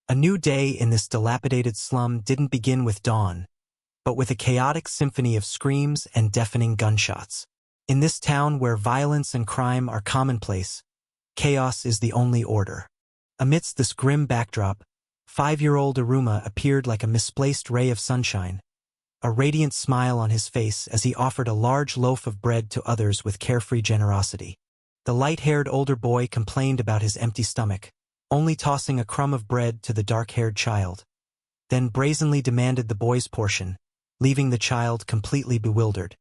A new day in this dilapidated slum didn't begin with dawn, but with a chaotic symphony of screams and deafening gunshots. In this town where violence and crime are commonplace, chaos is the only order. Amidst this grim backdrop, 5-year-old Iruma appeared like a misplaced ray of sunshine, a radiant smile on his face as he offered a large loaf of bread to others with carefree generosity. The light-haired older boy complained about his empty stomach, only tossing a crumb of bread to the dark-haired child, then brazenly demanded the boy's portion, leaving the child completely bewildered.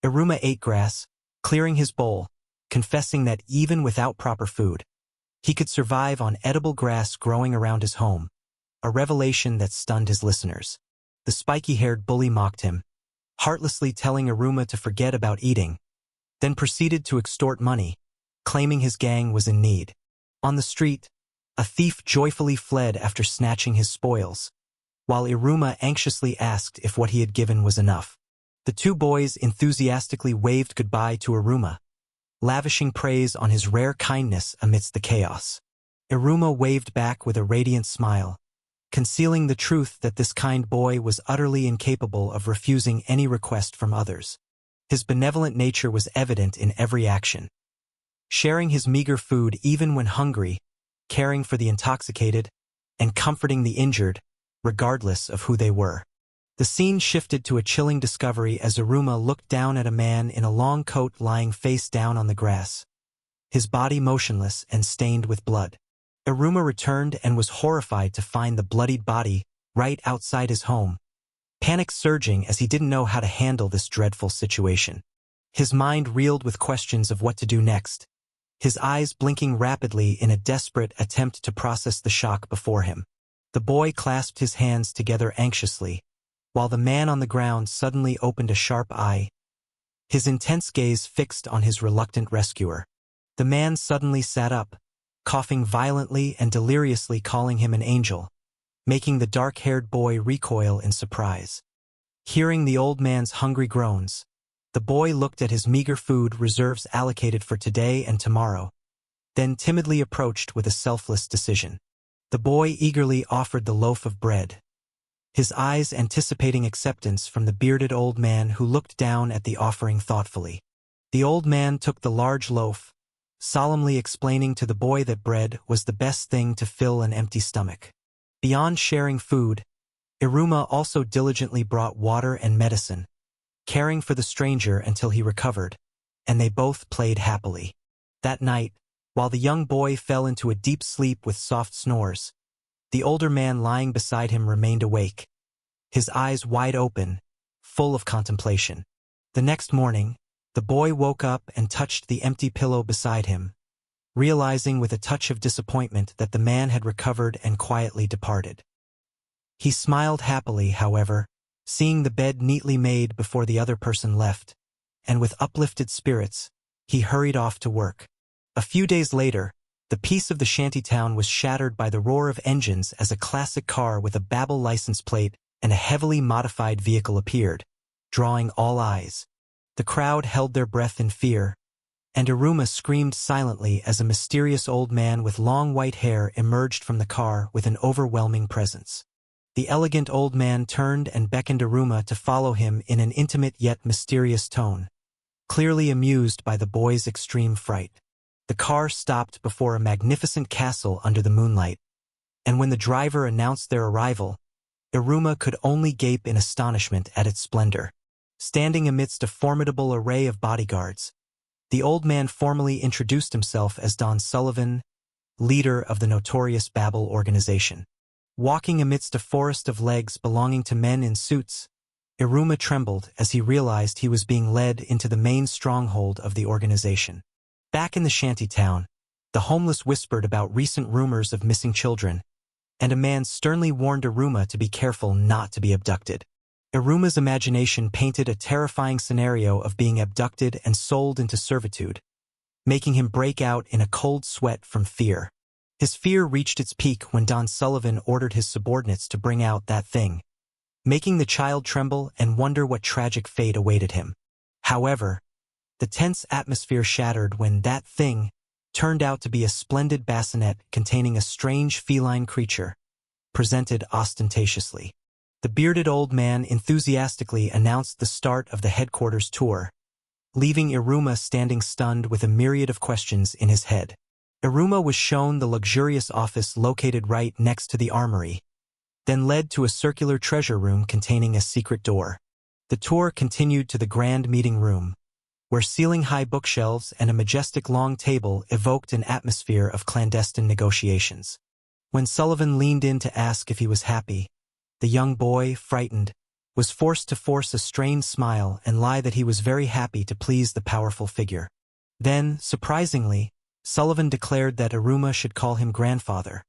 Iruma ate grass, clearing his bowl, confessing that even without proper food, he could survive on edible grass growing around his home, a revelation that stunned his listeners. The spiky-haired bully mocked him, heartlessly telling Iruma to forget about eating, then proceeded to extort money, claiming his gang was in need. On the street, a thief joyfully fled after snatching his spoils, while Iruma anxiously asked if what he had given was enough. The two boys enthusiastically waved goodbye to Iruma, lavishing praise on his rare kindness amidst the chaos. Iruma waved back with a radiant smile, concealing the truth that this kind boy was utterly incapable of refusing any request from others. His benevolent nature was evident in every action. Sharing his meager food even when hungry, caring for the intoxicated, and comforting the injured, regardless of who they were. The scene shifted to a chilling discovery as Iruma looked down at a man in a long coat lying face down on the grass, his body motionless and stained with blood. Iruma returned and was horrified to find the bloodied body right outside his home, panic surging as he didn't know how to handle this dreadful situation. His mind reeled with questions of what to do next, his eyes blinking rapidly in a desperate attempt to process the shock before him. The boy clasped his hands together anxiously, while the man on the ground suddenly opened a sharp eye, his intense gaze fixed on his reluctant rescuer. The man suddenly sat up, coughing violently and deliriously, calling him an angel, making the dark-haired boy recoil in surprise. Hearing the old man's hungry groans, the boy looked at his meager food reserves allocated for today and tomorrow, then timidly approached with a selfless decision. The boy eagerly offered the loaf of bread, his eyes anticipating acceptance from the bearded old man who looked down at the offering thoughtfully. The old man took the large loaf, solemnly explaining to the boy that bread was the best thing to fill an empty stomach. Beyond sharing food, Iruma also diligently brought water and medicine, caring for the stranger until he recovered, and they both played happily. That night, while the young boy fell into a deep sleep with soft snores, the older man lying beside him remained awake, his eyes wide open, full of contemplation. The next morning, the boy woke up and touched the empty pillow beside him, realizing with a touch of disappointment that the man had recovered and quietly departed. He smiled happily, however, seeing the bed neatly made before the other person left, and with uplifted spirits, he hurried off to work. A few days later, the peace of the shantytown was shattered by the roar of engines as a classic car with a Babel license plate and a heavily modified vehicle appeared, drawing all eyes. The crowd held their breath in fear, and Iruma screamed silently as a mysterious old man with long white hair emerged from the car with an overwhelming presence. The elegant old man turned and beckoned Iruma to follow him in an intimate yet mysterious tone, clearly amused by the boy's extreme fright. The car stopped before a magnificent castle under the moonlight, and when the driver announced their arrival, Iruma could only gape in astonishment at its splendor. Standing amidst a formidable array of bodyguards, the old man formally introduced himself as Don Sullivan, leader of the notorious Babel organization. Walking amidst a forest of legs belonging to men in suits, Iruma trembled as he realized he was being led into the main stronghold of the organization. Back in the shantytown, the homeless whispered about recent rumors of missing children, and a man sternly warned Iruma to be careful not to be abducted. Iruma's imagination painted a terrifying scenario of being abducted and sold into servitude, making him break out in a cold sweat from fear. His fear reached its peak when Don Sullivan ordered his subordinates to bring out that thing, making the child tremble and wonder what tragic fate awaited him. However, the tense atmosphere shattered when that thing turned out to be a splendid bassinet containing a strange feline creature, presented ostentatiously. The bearded old man enthusiastically announced the start of the headquarters tour, leaving Iruma standing stunned with a myriad of questions in his head. Iruma was shown the luxurious office located right next to the armory, then led to a circular treasure room containing a secret door. The tour continued to the grand meeting room, where ceiling-high bookshelves and a majestic long table evoked an atmosphere of clandestine negotiations. When Sullivan leaned in to ask if he was happy, the young boy, frightened, was forced to force a strained smile and lie that he was very happy to please the powerful figure. Then, surprisingly, Sullivan declared that Iruma should call him grandfather,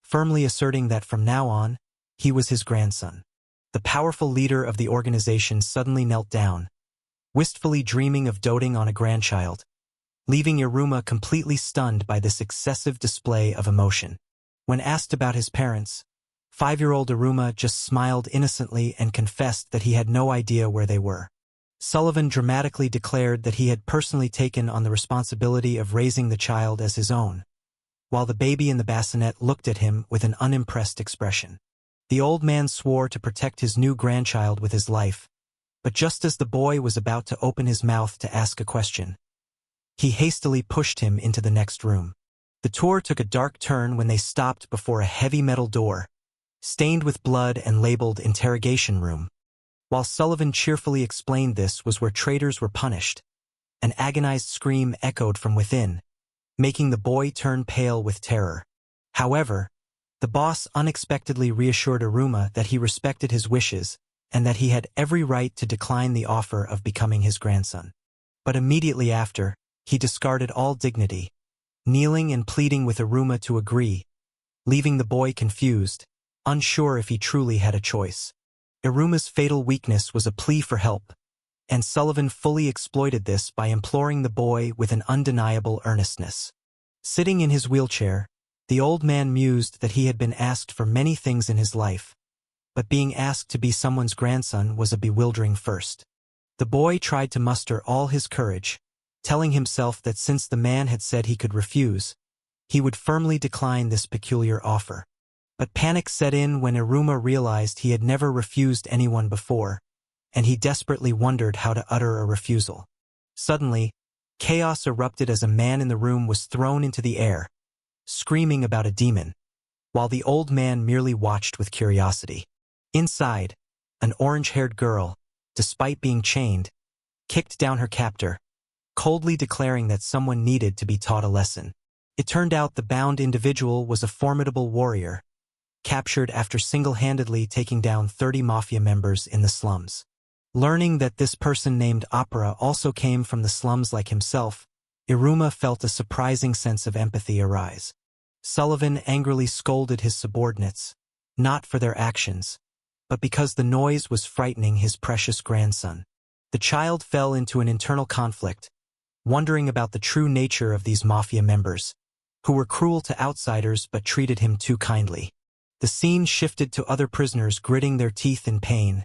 firmly asserting that from now on, he was his grandson. The powerful leader of the organization suddenly knelt down, wistfully dreaming of doting on a grandchild, leaving Iruma completely stunned by this excessive display of emotion. When asked about his parents, 5-year-old Iruma just smiled innocently and confessed that he had no idea where they were. Sullivan dramatically declared that he had personally taken on the responsibility of raising the child as his own, while the baby in the bassinet looked at him with an unimpressed expression. The old man swore to protect his new grandchild with his life, but just as the boy was about to open his mouth to ask a question, he hastily pushed him into the next room. The tour took a dark turn when they stopped before a heavy metal door, stained with blood and labeled interrogation room. While Sullivan cheerfully explained this was where traitors were punished, an agonized scream echoed from within, making the boy turn pale with terror. However, the boss unexpectedly reassured Iruma that he respected his wishes and that he had every right to decline the offer of becoming his grandson. But immediately after, he discarded all dignity, kneeling and pleading with Iruma to agree, leaving the boy confused, unsure if he truly had a choice. Iruma's fatal weakness was a plea for help, and Sullivan fully exploited this by imploring the boy with an undeniable earnestness. Sitting in his wheelchair, the old man mused that he had been asked for many things in his life, but being asked to be someone's grandson was a bewildering first. The boy tried to muster all his courage, telling himself that since the man had said he could refuse, he would firmly decline this peculiar offer. But panic set in when Iruma realized he had never refused anyone before, and he desperately wondered how to utter a refusal. Suddenly, chaos erupted as a man in the room was thrown into the air, screaming about a demon, while the old man merely watched with curiosity. Inside, an orange-haired girl, despite being chained, kicked down her captor, coldly declaring that someone needed to be taught a lesson. It turned out the bound individual was a formidable warrior, captured after single-handedly taking down 30 mafia members in the slums. Learning that this person named Opera also came from the slums like himself, Iruma felt a surprising sense of empathy arise. Sullivan angrily scolded his subordinates, not for their actions, but because the noise was frightening his precious grandson. The child fell into an internal conflict, wondering about the true nature of these mafia members, who were cruel to outsiders but treated him too kindly. The scene shifted to other prisoners gritting their teeth in pain,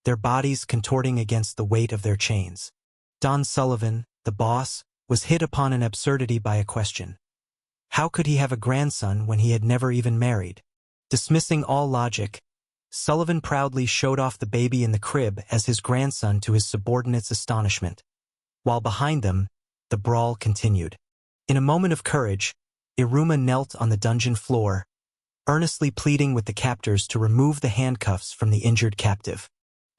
their bodies contorting against the weight of their chains. Don Sullivan, the boss, was hit upon an absurdity by a question. How could he have a grandson when he had never even married? Dismissing all logic, Sullivan proudly showed off the baby in the crib as his grandson to his subordinates' astonishment, while behind them, the brawl continued. In a moment of courage, Iruma knelt on the dungeon floor, earnestly pleading with the captors to remove the handcuffs from the injured captive.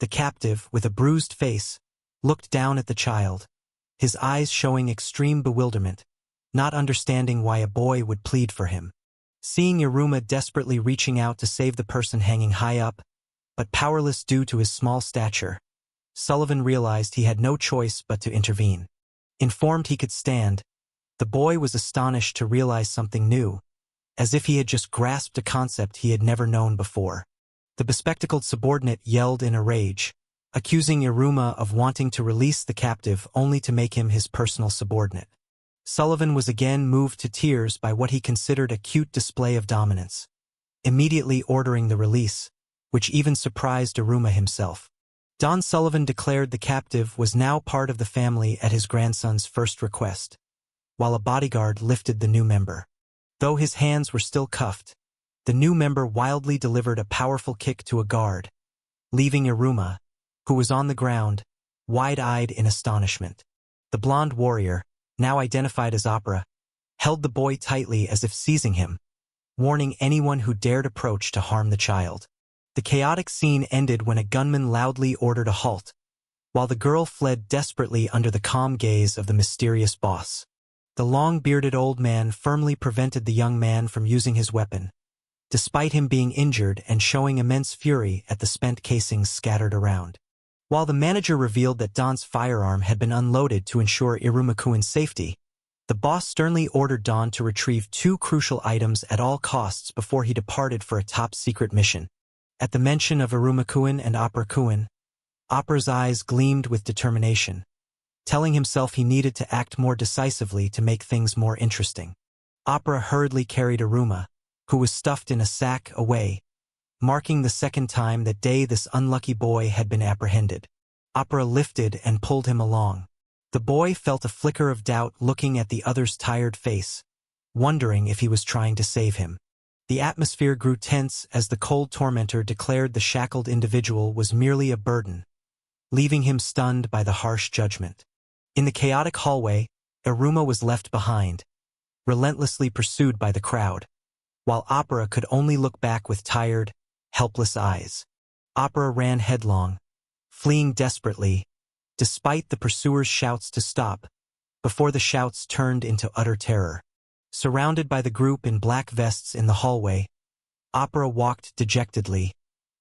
The captive, with a bruised face, looked down at the child, his eyes showing extreme bewilderment, not understanding why a boy would plead for him. Seeing Iruma desperately reaching out to save the person hanging high up, but powerless due to his small stature, Sullivan realized he had no choice but to intervene. Informed he could stand, the boy was astonished to realize something new, as if he had just grasped a concept he had never known before. The bespectacled subordinate yelled in a rage, accusing Iruma of wanting to release the captive only to make him his personal subordinate. Sullivan was again moved to tears by what he considered a cute display of dominance, immediately ordering the release, which even surprised Iruma himself. Don Sullivan declared the captive was now part of the family at his grandson's first request, while a bodyguard lifted the new member. Though his hands were still cuffed, The new member wildly delivered a powerful kick to a guard, leaving Iruma, who was on the ground, wide-eyed in astonishment. The blonde warrior, now identified as Opera, held the boy tightly as if seizing him, warning anyone who dared approach to harm the child. The chaotic scene ended when a gunman loudly ordered a halt, while the girl fled desperately under the calm gaze of the mysterious boss. The long-bearded old man firmly prevented the young man from using his weapon, despite him being injured and showing immense fury at the spent casings scattered around. While the manager revealed that Don's firearm had been unloaded to ensure Iruma-kun's safety, the boss sternly ordered Don to retrieve 2 crucial items at all costs before he departed for a top-secret mission. At the mention of Iruma-kun and Opera-kun, Opera's eyes gleamed with determination, telling himself he needed to act more decisively to make things more interesting. Opera hurriedly carried Iruma, who was stuffed in a sack, away, marking the second time that day this unlucky boy had been apprehended. Opera lifted and pulled him along. The boy felt a flicker of doubt looking at the other's tired face, wondering if he was trying to save him. The atmosphere grew tense as the cold tormentor declared the shackled individual was merely a burden, leaving him stunned by the harsh judgment. In the chaotic hallway, Iruma was left behind, relentlessly pursued by the crowd, while Opera could only look back with tired, helpless eyes. Opera ran headlong, fleeing desperately, despite the pursuers' shouts to stop, before the shouts turned into utter terror. Surrounded by the group in black vests in the hallway, Opera walked dejectedly,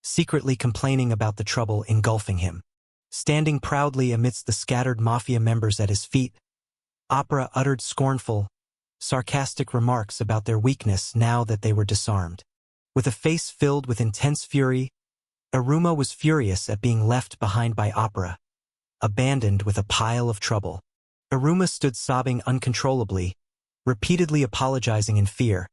secretly complaining about the trouble engulfing him. Standing proudly amidst the scattered mafia members at his feet, Opera uttered scornful, sarcastic remarks about their weakness now that they were disarmed. With a face filled with intense fury, Iruma was furious at being left behind by Opera, abandoned with a pile of trouble. Iruma stood sobbing uncontrollably, repeatedly apologizing in fear,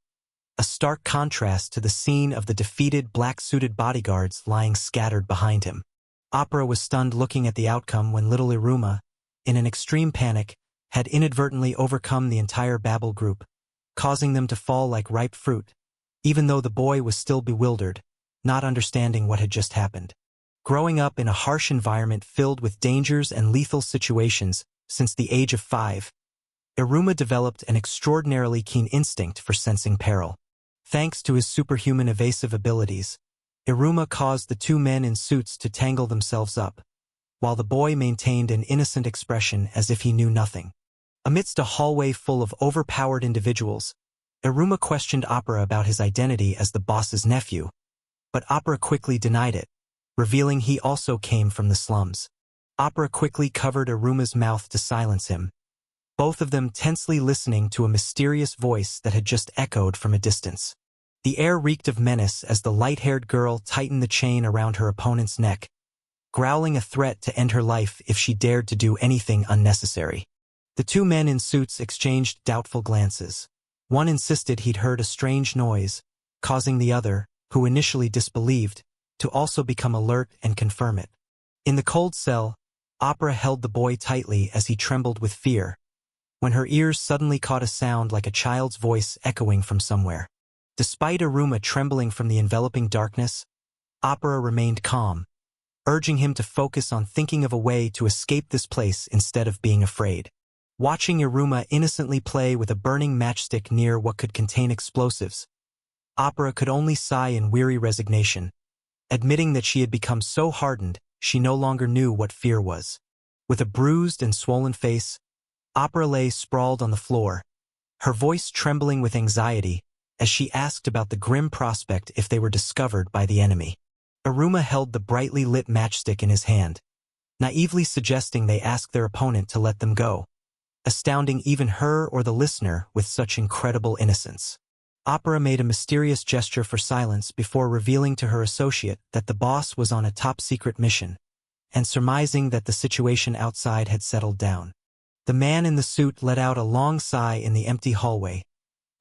a stark contrast to the scene of the defeated black-suited bodyguards lying scattered behind him. Opera was stunned looking at the outcome when little Iruma, in an extreme panic, had inadvertently overcome the entire Babel group, causing them to fall like ripe fruit, even though the boy was still bewildered, not understanding what had just happened. Growing up in a harsh environment filled with dangers and lethal situations since the age of 5, Iruma developed an extraordinarily keen instinct for sensing peril. Thanks to his superhuman evasive abilities, Iruma caused the 2 men in suits to tangle themselves up, while the boy maintained an innocent expression as if he knew nothing. Amidst a hallway full of overpowered individuals, Iruma questioned Opera about his identity as the boss's nephew, but Opera quickly denied it, revealing he also came from the slums. Opera quickly covered Iruma's mouth to silence him, both of them tensely listening to a mysterious voice that had just echoed from a distance. The air reeked of menace as the light-haired girl tightened the chain around her opponent's neck, growling a threat to end her life if she dared to do anything unnecessary. The 2 men in suits exchanged doubtful glances. One insisted he'd heard a strange noise, causing the other, who initially disbelieved, to also become alert and confirm it. In the cold cell, Opera held the boy tightly as he trembled with fear, when her ears suddenly caught a sound like a child's voice echoing from somewhere. Despite Iruma trembling from the enveloping darkness, Opera remained calm, urging him to focus on thinking of a way to escape this place instead of being afraid. Watching Iruma innocently play with a burning matchstick near what could contain explosives, Opera could only sigh in weary resignation, admitting that she had become so hardened she no longer knew what fear was. With a bruised and swollen face, Opera lay sprawled on the floor, her voice trembling with anxiety as she asked about the grim prospect if they were discovered by the enemy. Iruma held the brightly lit matchstick in his hand, naively suggesting they ask their opponent to let them go, astounding even her or the listener with such incredible innocence. Opera made a mysterious gesture for silence before revealing to her associate that the boss was on a top-secret mission, and surmising that the situation outside had settled down. The man in the suit let out a long sigh in the empty hallway,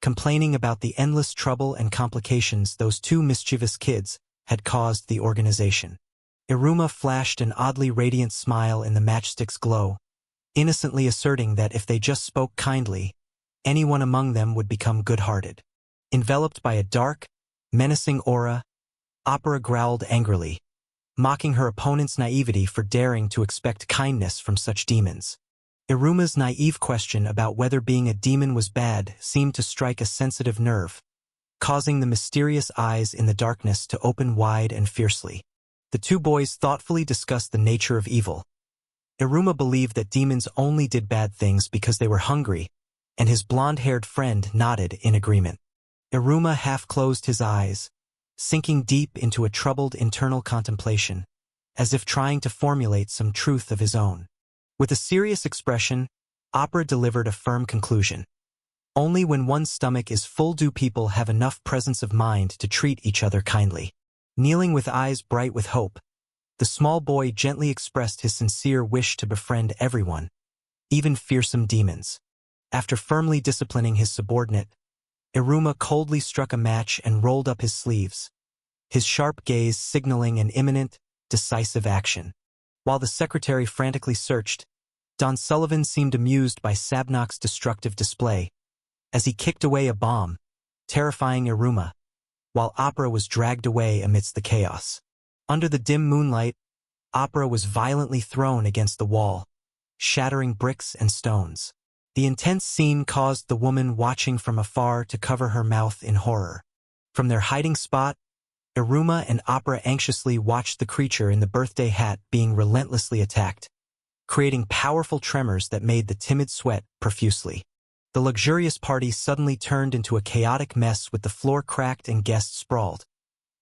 complaining about the endless trouble and complications those 2 mischievous kids had caused the organization. Iruma flashed an oddly radiant smile in the matchstick's glow, innocently asserting that if they just spoke kindly, anyone among them would become good-hearted. Enveloped by a dark, menacing aura, Opera growled angrily, mocking her opponent's naivety for daring to expect kindness from such demons. Iruma's naive question about whether being a demon was bad seemed to strike a sensitive nerve, causing the mysterious eyes in the darkness to open wide and fiercely. The two boys thoughtfully discussed the nature of evil. Iruma believed that demons only did bad things because they were hungry, and his blonde-haired friend nodded in agreement. Iruma half-closed his eyes, sinking deep into a troubled internal contemplation, as if trying to formulate some truth of his own. With a serious expression, Opera delivered a firm conclusion. Only when one's stomach is full do people have enough presence of mind to treat each other kindly. Kneeling with eyes bright with hope, the small boy gently expressed his sincere wish to befriend everyone, even fearsome demons. After firmly disciplining his subordinate, Iruma coldly struck a match and rolled up his sleeves, his sharp gaze signaling an imminent, decisive action. While the secretary frantically searched, Don Sullivan seemed amused by Sabnok's destructive display, as he kicked away a bomb, terrifying Iruma, while Opera was dragged away amidst the chaos. Under the dim moonlight, Opera was violently thrown against the wall, shattering bricks and stones. The intense scene caused the woman watching from afar to cover her mouth in horror. From their hiding spot, Iruma and Opera anxiously watched the creature in the birthday hat being relentlessly attacked, creating powerful tremors that made the timid sweat profusely. The luxurious party suddenly turned into a chaotic mess with the floor cracked and guests sprawled,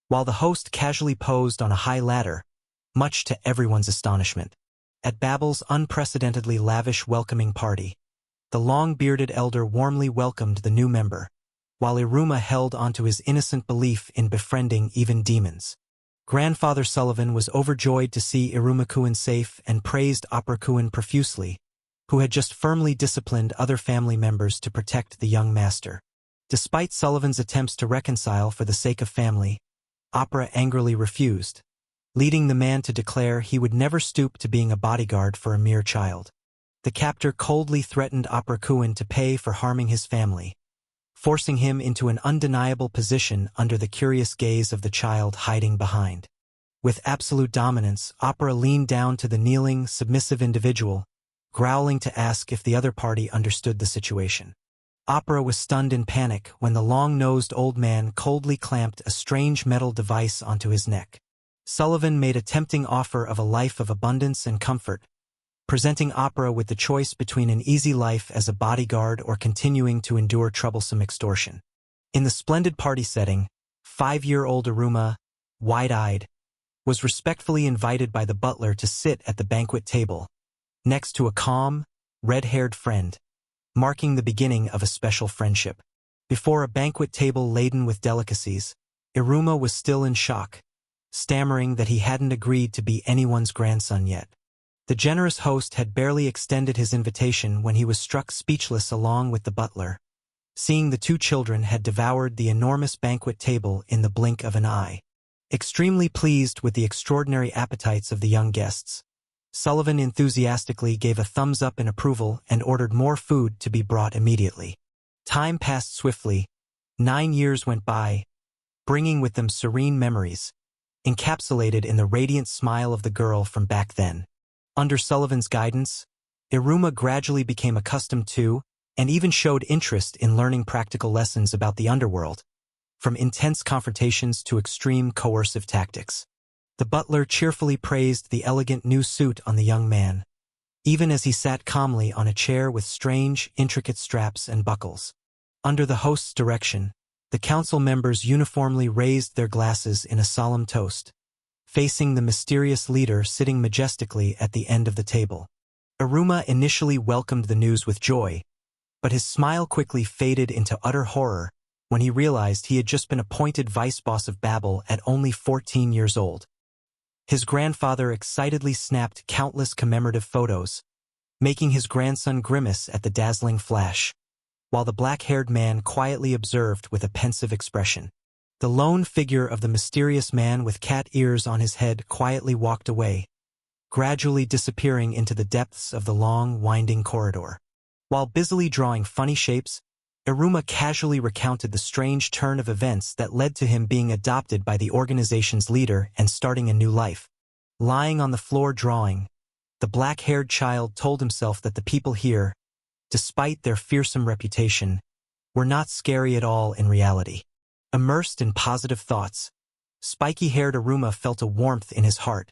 while the host casually posed on a high ladder, much to everyone's astonishment. At Babel's unprecedentedly lavish welcoming party, the long-bearded elder warmly welcomed the new member, while Iruma held onto his innocent belief in befriending even demons. Grandfather Sullivan was overjoyed to see Iruma-kun safe and praised Opera-kun profusely, who had just firmly disciplined other family members to protect the young master. Despite Sullivan's attempts to reconcile for the sake of family, Opera angrily refused, leading the man to declare he would never stoop to being a bodyguard for a mere child. The captor coldly threatened Opera-kun to pay for harming his family, forcing him into an undeniable position under the curious gaze of the child hiding behind. With absolute dominance, Opera leaned down to the kneeling, submissive individual, growling to ask if the other party understood the situation. Opera was stunned in panic when the long-nosed old man coldly clamped a strange metal device onto his neck. Sullivan made a tempting offer of a life of abundance and comfort, presenting Opera with the choice between an easy life as a bodyguard or continuing to endure troublesome extortion. In the splendid party setting, 5-year-old Iruma, wide-eyed, was respectfully invited by the butler to sit at the banquet table, next to a calm, red-haired friend, marking the beginning of a special friendship. Before a banquet table laden with delicacies, Iruma was still in shock, stammering that he hadn't agreed to be anyone's grandson yet. The generous host had barely extended his invitation when he was struck speechless along with the butler, seeing the two children had devoured the enormous banquet table in the blink of an eye. Extremely pleased with the extraordinary appetites of the young guests, Sullivan enthusiastically gave a thumbs up in approval and ordered more food to be brought immediately. Time passed swiftly. 9 years went by, bringing with them serene memories, encapsulated in the radiant smile of the girl from back then. Under Sullivan's guidance, Iruma gradually became accustomed to, and even showed interest in learning practical lessons about the underworld, from intense confrontations to extreme coercive tactics. The butler cheerfully praised the elegant new suit on the young man, even as he sat calmly on a chair with strange, intricate straps and buckles. Under the host's direction, the council members uniformly raised their glasses in a solemn toast, facing the mysterious leader sitting majestically at the end of the table. Iruma initially welcomed the news with joy, but his smile quickly faded into utter horror when he realized he had just been appointed vice boss of Babel at only 14 years old. His grandfather excitedly snapped countless commemorative photos, making his grandson grimace at the dazzling flash, while the black-haired man quietly observed with a pensive expression. The lone figure of the mysterious man with cat ears on his head quietly walked away, gradually disappearing into the depths of the long, winding corridor. While busily drawing funny shapes, Iruma casually recounted the strange turn of events that led to him being adopted by the organization's leader and starting a new life. Lying on the floor drawing, the black-haired child told himself that the people here, despite their fearsome reputation, were not scary at all in reality. Immersed in positive thoughts, spiky-haired Iruma felt a warmth in his heart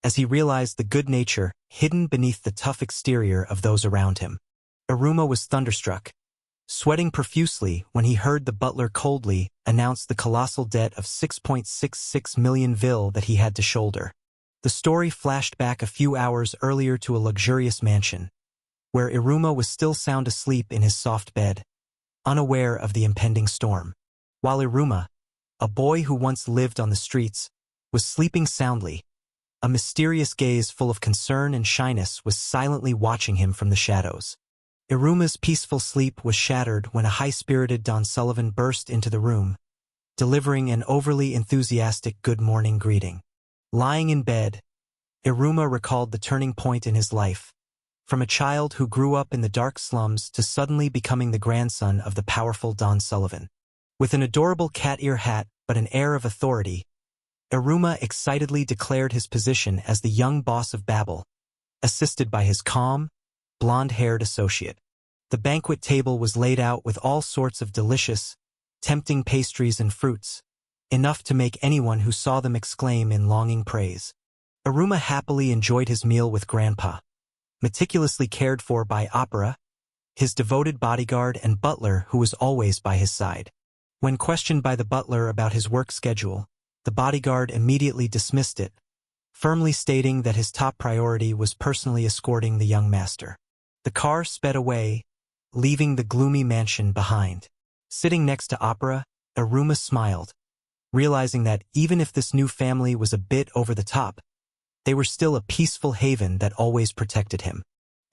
as he realized the good nature hidden beneath the tough exterior of those around him. Iruma was thunderstruck, sweating profusely when he heard the butler coldly announce the colossal debt of 6.66 million Vill that he had to shoulder. The story flashed back a few hours earlier to a luxurious mansion, where Iruma was still sound asleep in his soft bed, unaware of the impending storm. While Iruma, a boy who once lived on the streets, was sleeping soundly, a mysterious gaze full of concern and shyness was silently watching him from the shadows. Iruma's peaceful sleep was shattered when a high-spirited Don Sullivan burst into the room, delivering an overly enthusiastic good morning greeting. Lying in bed, Iruma recalled the turning point in his life, from a child who grew up in the dark slums to suddenly becoming the grandson of the powerful Don Sullivan. With an adorable cat-ear hat but an air of authority, Iruma excitedly declared his position as the young boss of Babel, assisted by his calm, blonde-haired associate. The banquet table was laid out with all sorts of delicious, tempting pastries and fruits, enough to make anyone who saw them exclaim in longing praise. Iruma happily enjoyed his meal with Grandpa, meticulously cared for by Opera, his devoted bodyguard and butler who was always by his side. When questioned by the butler about his work schedule, the bodyguard immediately dismissed it, firmly stating that his top priority was personally escorting the young master. The car sped away, leaving the gloomy mansion behind. Sitting next to Opera, Iruma smiled, realizing that even if this new family was a bit over the top, they were still a peaceful haven that always protected him.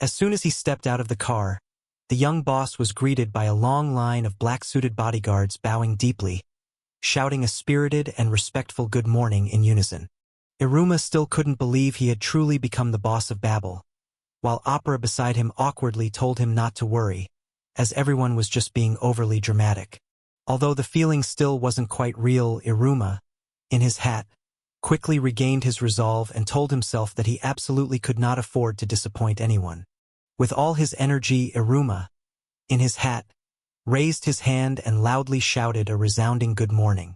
As soon as he stepped out of the car, the young boss was greeted by a long line of black-suited bodyguards bowing deeply, shouting a spirited and respectful good morning in unison. Iruma still couldn't believe he had truly become the boss of Babel, while Opera beside him awkwardly told him not to worry, as everyone was just being overly dramatic. Although the feeling still wasn't quite real, Iruma, in his hat, quickly regained his resolve and told himself that he absolutely could not afford to disappoint anyone. With all his energy, Iruma, in his hat, raised his hand and loudly shouted a resounding good morning.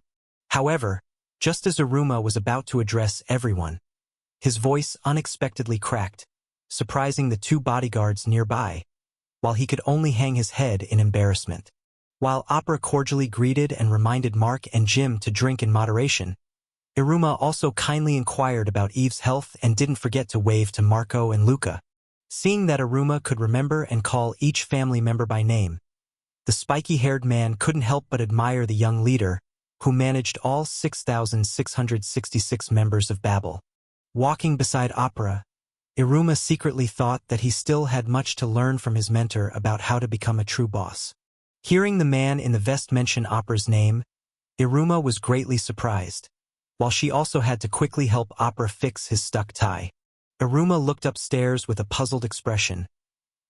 However, just as Iruma was about to address everyone, his voice unexpectedly cracked, surprising the two bodyguards nearby, while he could only hang his head in embarrassment. While Opera cordially greeted and reminded Mark and Jim to drink in moderation, Iruma also kindly inquired about Eve's health and didn't forget to wave to Marco and Luca. Seeing that Iruma could remember and call each family member by name, the spiky-haired man couldn't help but admire the young leader, who managed all 6,666 members of Babel. Walking beside Opera, Iruma secretly thought that he still had much to learn from his mentor about how to become a true boss. Hearing the man in the vest mention Opera's name, Iruma was greatly surprised, while she also had to quickly help Opera fix his stuck tie. Iruma looked upstairs with a puzzled expression,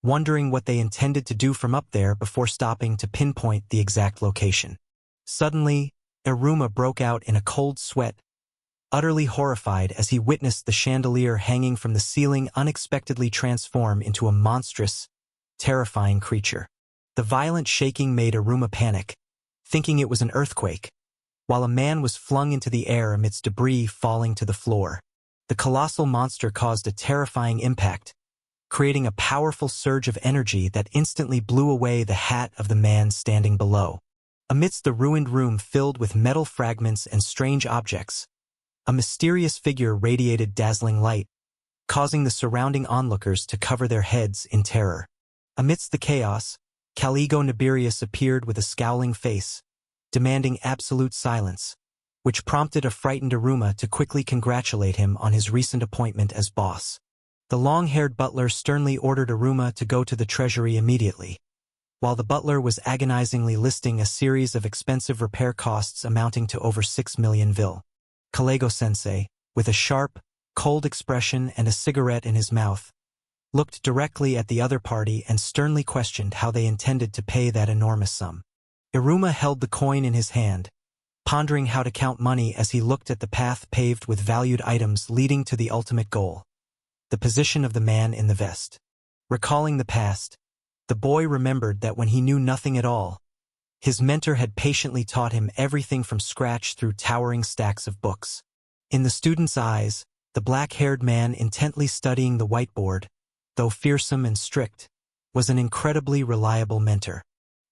wondering what they intended to do from up there before stopping to pinpoint the exact location. Suddenly, Iruma broke out in a cold sweat, utterly horrified as he witnessed the chandelier hanging from the ceiling unexpectedly transform into a monstrous, terrifying creature. The violent shaking made Iruma panic, thinking it was an earthquake, while a man was flung into the air amidst debris falling to the floor. The colossal monster caused a terrifying impact, creating a powerful surge of energy that instantly blew away the hat of the man standing below. Amidst the ruined room filled with metal fragments and strange objects, a mysterious figure radiated dazzling light, causing the surrounding onlookers to cover their heads in terror. Amidst the chaos, Caligo Nibirius appeared with a scowling face, demanding absolute silence, which prompted a frightened Iruma to quickly congratulate him on his recent appointment as boss. The long-haired butler sternly ordered Iruma to go to the treasury immediately, while the butler was agonizingly listing a series of expensive repair costs amounting to over 6 million Vill. Kalego-sensei, with a sharp, cold expression and a cigarette in his mouth, looked directly at the other party and sternly questioned how they intended to pay that enormous sum. Iruma held the coin in his hand, pondering how to count money as he looked at the path paved with valued items leading to the ultimate goal, the position of the man in the vest. Recalling the past, the boy remembered that when he knew nothing at all, his mentor had patiently taught him everything from scratch through towering stacks of books. In the student's eyes, the black-haired man intently studying the whiteboard, though fearsome and strict, was an incredibly reliable mentor.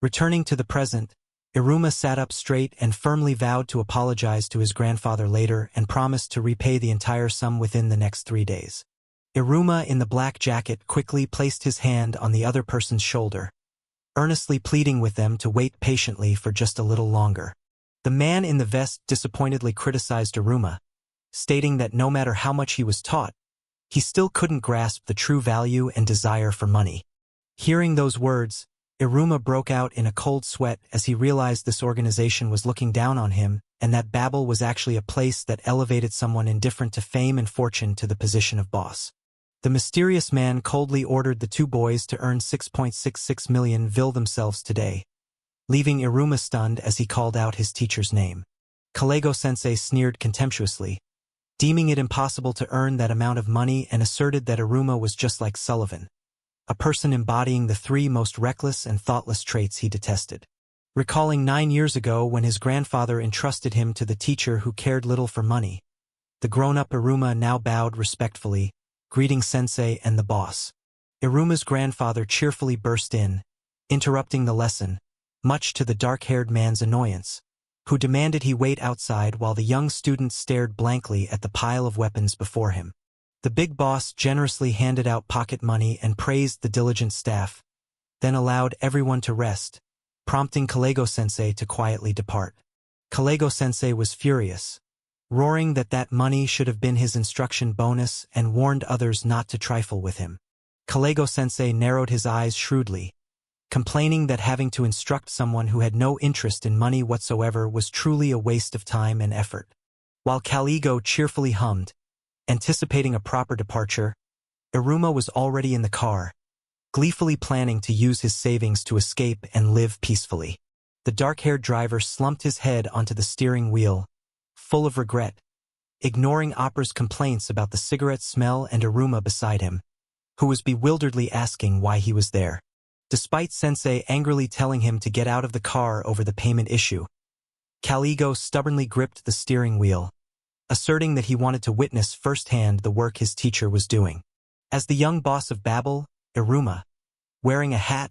Returning to the present, Iruma sat up straight and firmly vowed to apologize to his grandfather later and promised to repay the entire sum within the next 3 days. Iruma in the black jacket quickly placed his hand on the other person's shoulder, earnestly pleading with them to wait patiently for just a little longer. The man in the vest disappointedly criticized Iruma, stating that no matter how much he was taught, he still couldn't grasp the true value and desire for money. Hearing those words, Iruma broke out in a cold sweat as he realized this organization was looking down on him and that Babel was actually a place that elevated someone indifferent to fame and fortune to the position of boss. The mysterious man coldly ordered the two boys to earn 6.66 million Vill themselves today, leaving Iruma stunned as he called out his teacher's name. Kalego-sensei sneered contemptuously, deeming it impossible to earn that amount of money, and asserted that Iruma was just like Sullivan, a person embodying the 3 most reckless and thoughtless traits he detested. Recalling 9 years ago when his grandfather entrusted him to the teacher who cared little for money, the grown-up Iruma now bowed respectfully, greeting sensei and the boss. Iruma's grandfather cheerfully burst in, interrupting the lesson, much to the dark-haired man's annoyance, who demanded he wait outside while the young student stared blankly at the pile of weapons before him. The big boss generously handed out pocket money and praised the diligent staff, then allowed everyone to rest, prompting Kalego-sensei to quietly depart. Kalego-sensei was furious, roaring that money should have been his instruction bonus, and warned others not to trifle with him. Kalego-sensei narrowed his eyes shrewdly, complaining that having to instruct someone who had no interest in money whatsoever was truly a waste of time and effort. While Kalego cheerfully hummed, anticipating a proper departure, Iruma was already in the car, gleefully planning to use his savings to escape and live peacefully. The dark-haired driver slumped his head onto the steering wheel, full of regret, ignoring Opera's complaints about the cigarette smell and Iruma beside him, who was bewilderedly asking why he was there. Despite Sensei angrily telling him to get out of the car over the payment issue, Kalego stubbornly gripped the steering wheel, asserting that he wanted to witness firsthand the work his teacher was doing. As the young boss of Babel, Iruma, wearing a hat,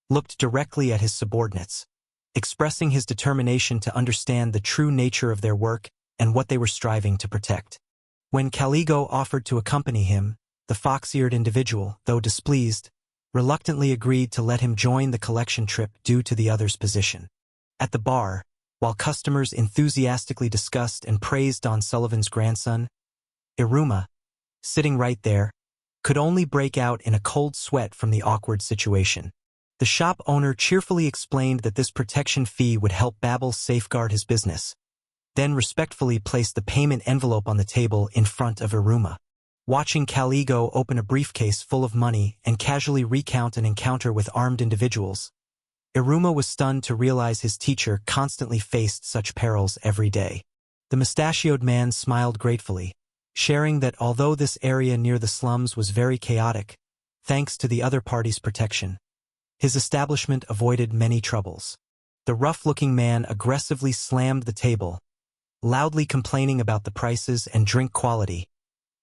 looked directly at his subordinates, expressing his determination to understand the true nature of their work and what they were striving to protect. When Kalego offered to accompany him, the fox-eared individual, though displeased, reluctantly agreed to let him join the collection trip due to the other's position. At the bar, while customers enthusiastically discussed and praised Don Sullivan's grandson, Iruma, sitting right there, could only break out in a cold sweat from the awkward situation. The shop owner cheerfully explained that this protection fee would help Babel safeguard his business, then respectfully placed the payment envelope on the table in front of Iruma. Watching Kalego open a briefcase full of money and casually recount an encounter with armed individuals, Iruma was stunned to realize his teacher constantly faced such perils every day. The mustachioed man smiled gratefully, sharing that although this area near the slums was very chaotic, thanks to the other party's protection, his establishment avoided many troubles. The rough-looking man aggressively slammed the table, loudly complaining about the prices and drink quality,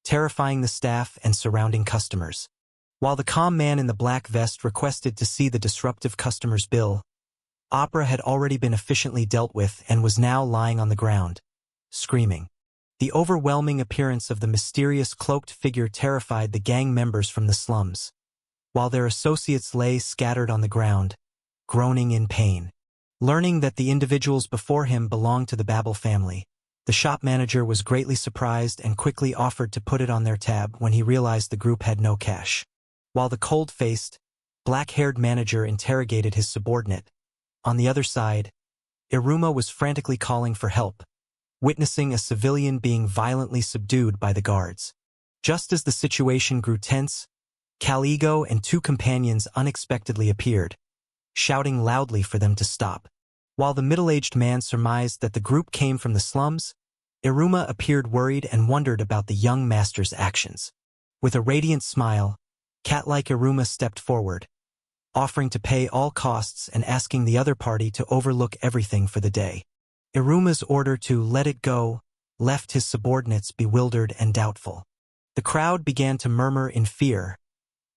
terrifying the staff and surrounding customers. While the calm man in the black vest requested to see the disruptive customer's bill, Opera had already been efficiently dealt with and was now lying on the ground, screaming. The overwhelming appearance of the mysterious cloaked figure terrified the gang members from the slums, while their associates lay scattered on the ground, groaning in pain. Learning that the individuals before him belonged to the Babel family, the shop manager was greatly surprised and quickly offered to put it on their tab when he realized the group had no cash. While the cold-faced, black-haired manager interrogated his subordinate, on the other side, Iruma was frantically calling for help, witnessing a civilian being violently subdued by the guards. Just as the situation grew tense, Caligo and two companions unexpectedly appeared, shouting loudly for them to stop. While the middle-aged man surmised that the group came from the slums, Iruma appeared worried and wondered about the young master's actions. With a radiant smile, cat-like Iruma stepped forward, offering to pay all costs and asking the other party to overlook everything for the day. Iruma's order to let it go left his subordinates bewildered and doubtful. The crowd began to murmur in fear,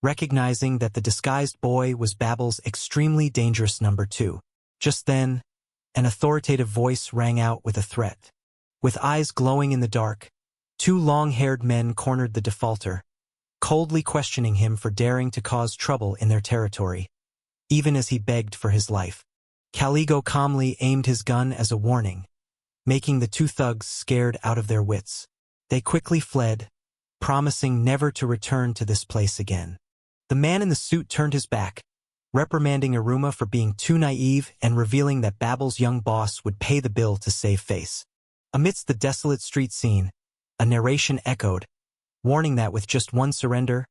recognizing that the disguised boy was Babel's extremely dangerous number 2. Just then, an authoritative voice rang out with a threat. With eyes glowing in the dark, two long-haired men cornered the defaulter, coldly questioning him for daring to cause trouble in their territory, even as he begged for his life. Caligo calmly aimed his gun as a warning, making the two thugs scared out of their wits. They quickly fled, promising never to return to this place again. The man in the suit turned his back, reprimanding Iruma for being too naive and revealing that Babel's young boss would pay the bill to save face. Amidst the desolate street scene, a narration echoed, warning that with just one surrender,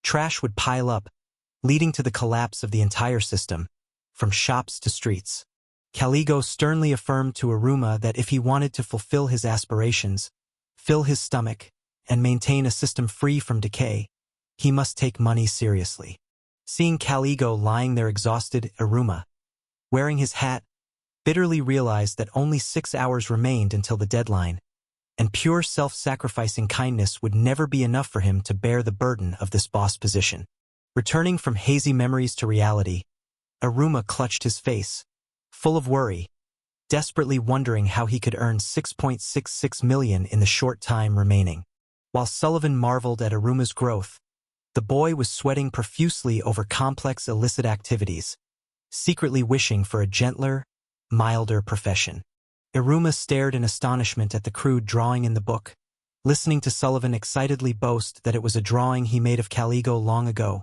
trash would pile up, leading to the collapse of the entire system, from shops to streets. Caligo sternly affirmed to Iruma that if he wanted to fulfill his aspirations, fill his stomach, and maintain a system free from decay, he must take money seriously. Seeing Caligo lying there exhausted, Iruma, wearing his hat, bitterly realized that only 6 hours remained until the deadline, and pure self-sacrificing kindness would never be enough for him to bear the burden of this boss position. Returning from hazy memories to reality, Iruma clutched his face, full of worry, desperately wondering how he could earn 6.66 million in the short time remaining. While Sullivan marveled at Iruma's growth, the boy was sweating profusely over complex illicit activities, secretly wishing for a gentler, milder profession. Iruma stared in astonishment at the crude drawing in the book, listening to Sullivan excitedly boast that it was a drawing he made of Caligo long ago,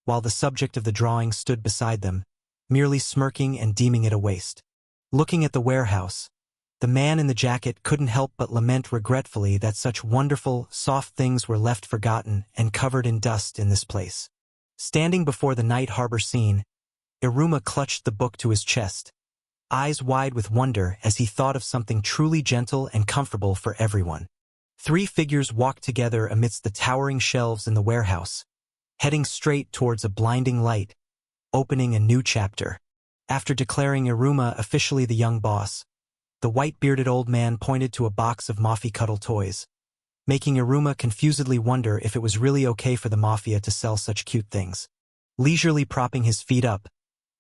while the subject of the drawing stood beside them, merely smirking and deeming it a waste. Looking at the warehouse, the man in the jacket couldn't help but lament regretfully that such wonderful, soft things were left forgotten and covered in dust in this place. Standing before the night harbor scene, Iruma clutched the book to his chest, eyes wide with wonder as he thought of something truly gentle and comfortable for everyone. 3 figures walked together amidst the towering shelves in the warehouse, heading straight towards a blinding light, opening a new chapter. After declaring Iruma officially the young boss, the white-bearded old man pointed to a box of Mafia cuddle toys, making Iruma confusedly wonder if it was really okay for the Mafia to sell such cute things. Leisurely propping his feet up,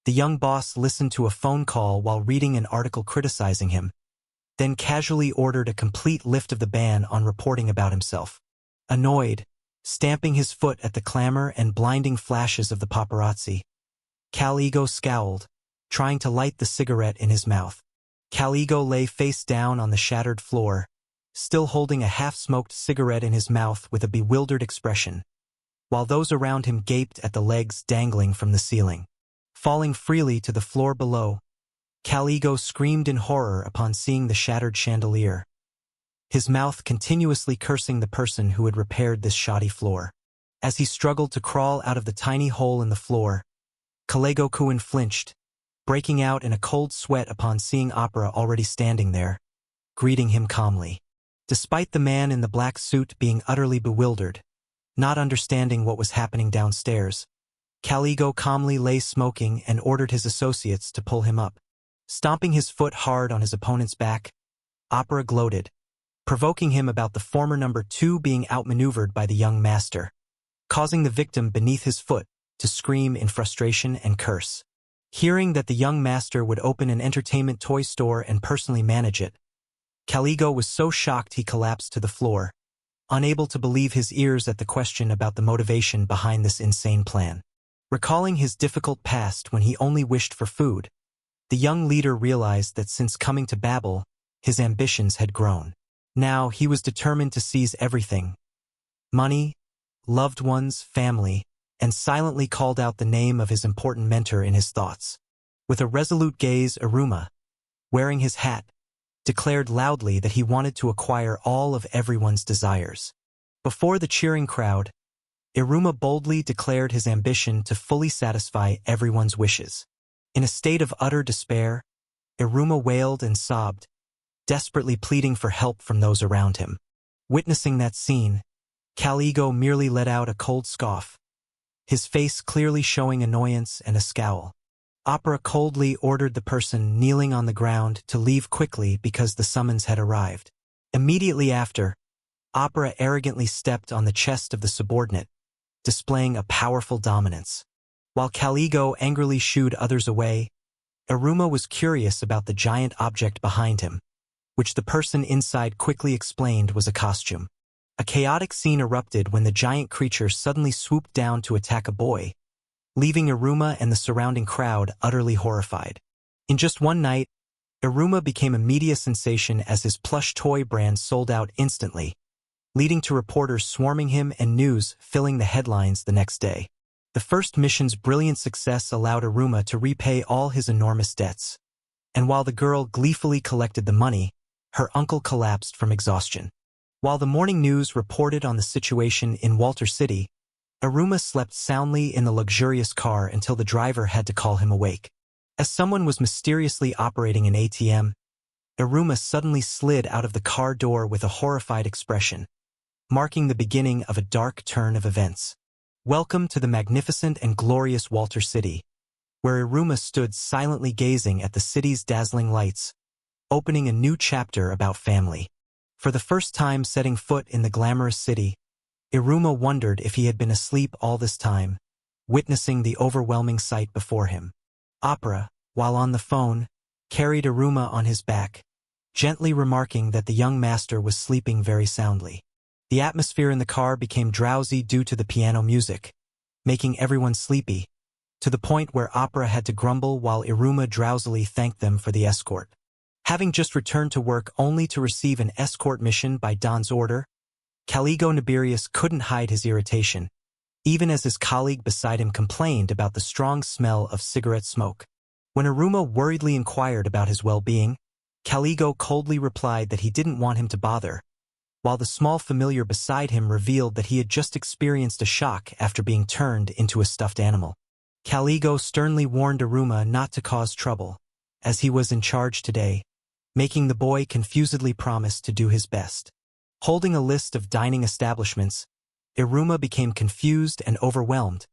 the young boss listened to a phone call while reading an article criticizing him, then casually ordered a complete lift of the ban on reporting about himself. Annoyed, stamping his foot at the clamor and blinding flashes of the paparazzi, Caligo scowled, trying to light the cigarette in his mouth. Caligo lay face down on the shattered floor, still holding a half-smoked cigarette in his mouth with a bewildered expression, while those around him gaped at the legs dangling from the ceiling. Falling freely to the floor below, Caligo screamed in horror upon seeing the shattered chandelier, his mouth continuously cursing the person who had repaired this shoddy floor. As he struggled to crawl out of the tiny hole in the floor, Caligo-kun flinched, breaking out in a cold sweat upon seeing Opera already standing there, greeting him calmly. Despite the man in the black suit being utterly bewildered, not understanding what was happening downstairs, Caligo calmly lay smoking and ordered his associates to pull him up. Stomping his foot hard on his opponent's back, Opera gloated, provoking him about the former number 2 being outmaneuvered by the young master, causing the victim beneath his foot to scream in frustration and curse. Hearing that the young master would open an entertainment toy store and personally manage it, Caligo was so shocked he collapsed to the floor, unable to believe his ears at the question about the motivation behind this insane plan. Recalling his difficult past when he only wished for food, the young leader realized that since coming to Babel, his ambitions had grown. Now he was determined to seize everything: money, loved ones, family, and silently called out the name of his important mentor in his thoughts. With a resolute gaze, Iruma, wearing his hat, declared loudly that he wanted to acquire all of everyone's desires. Before the cheering crowd, Iruma boldly declared his ambition to fully satisfy everyone's wishes. In a state of utter despair, Iruma wailed and sobbed, desperately pleading for help from those around him. Witnessing that scene, Caligo merely let out a cold scoff, his face clearly showing annoyance and a scowl. Opera coldly ordered the person kneeling on the ground to leave quickly because the summons had arrived. Immediately after, Opera arrogantly stepped on the chest of the subordinate, displaying a powerful dominance. While Caligo angrily shooed others away, Iruma was curious about the giant object behind him, which the person inside quickly explained was a costume. A chaotic scene erupted when the giant creature suddenly swooped down to attack a boy, leaving Iruma and the surrounding crowd utterly horrified. In just one night, Iruma became a media sensation as his plush toy brand sold out instantly, leading to reporters swarming him and news filling the headlines the next day. The first mission's brilliant success allowed Iruma to repay all his enormous debts, and while the girl gleefully collected the money, her uncle collapsed from exhaustion. While the morning news reported on the situation in Walter City, Iruma slept soundly in the luxurious car until the driver had to call him awake. As someone was mysteriously operating an ATM, Iruma suddenly slid out of the car door with a horrified expression, marking the beginning of a dark turn of events. Welcome to the magnificent and glorious Walter City, where Iruma stood silently gazing at the city's dazzling lights, opening a new chapter about family. For the first time setting foot in the glamorous city, Iruma wondered if he had been asleep all this time, witnessing the overwhelming sight before him. Opera, while on the phone, carried Iruma on his back, gently remarking that the young master was sleeping very soundly. The atmosphere in the car became drowsy due to the piano music, making everyone sleepy, to the point where Opera had to grumble while Iruma drowsily thanked them for the escort. Having just returned to work only to receive an escort mission by Don's order, Caligo Nibirius couldn't hide his irritation, even as his colleague beside him complained about the strong smell of cigarette smoke. When Iruma worriedly inquired about his well-being, Caligo coldly replied that he didn't want him to bother, while the small familiar beside him revealed that he had just experienced a shock after being turned into a stuffed animal. Caligo sternly warned Iruma not to cause trouble, as he was in charge today, making the boy confusedly promise to do his best. Holding a list of dining establishments, Iruma became confused and overwhelmed,